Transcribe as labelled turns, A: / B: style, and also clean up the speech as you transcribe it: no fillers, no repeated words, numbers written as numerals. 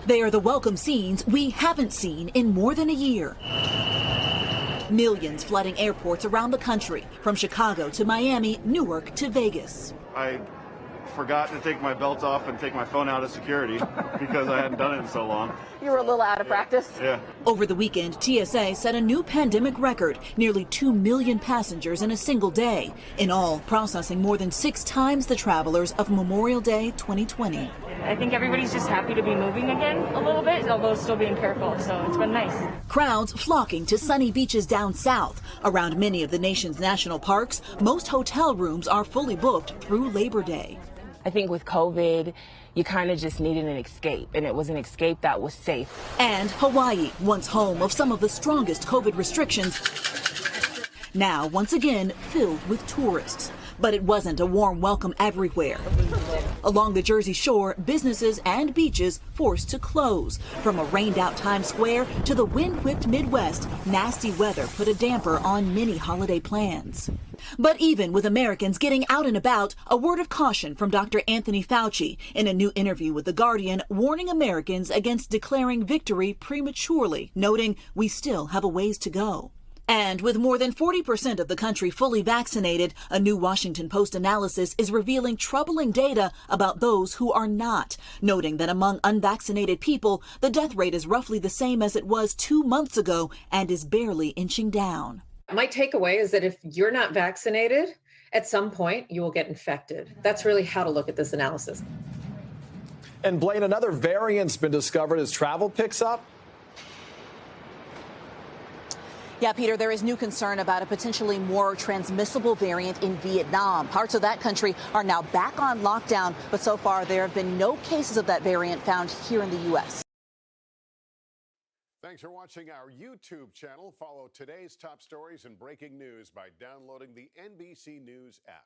A: They are the welcome scenes we haven't seen in more than a year. Millions flooding airports around the country, from Chicago to Miami, Newark to Vegas.
B: I forgot to take my belt off and take my phone out of security because I hadn't done it in so long.
C: You were a little out of practice?
B: Yeah.
A: Over the weekend, TSA set a new pandemic record, nearly 2 million passengers in a single day, in all processing more than 6 times the travelers of Memorial Day 2020.
D: I think everybody's just happy to be moving again a little bit, although still being careful, so it's been nice.
A: Crowds flocking to sunny beaches down south. Around many of the nation's national parks, most hotel rooms are fully booked through Labor Day.
E: I think with COVID, you kind of just needed an escape, and it was an escape that was safe.
A: And Hawaii, once home of some of the strongest COVID restrictions, now once again filled with tourists. But it wasn't a warm welcome everywhere. Along the Jersey Shore, businesses and beaches forced to close. From a rained-out Times Square to the wind-whipped Midwest, nasty weather put a damper on many holiday plans. But even with Americans getting out and about, a word of caution from Dr. Anthony Fauci in a new interview with The Guardian, warning Americans against declaring victory prematurely, noting we still have a ways to go. And with more than 40% of the country fully vaccinated, a new Washington Post analysis is revealing troubling data about those who are not, noting that among unvaccinated people, the death rate is roughly the same as it was 2 months ago and is barely inching down.
F: My takeaway is that if you're not vaccinated, at some point you will get infected. That's really how to look at this analysis.
G: And Blaine, another variant's been discovered as travel picks up.
A: Yeah, Peter, there is new concern about a potentially more transmissible variant in Vietnam. Parts of that country are now back on lockdown, but so far there have been no cases of that variant found here in the U.S.
H: Thanks for watching our YouTube channel. Follow today's top stories and breaking news by downloading the NBC News app.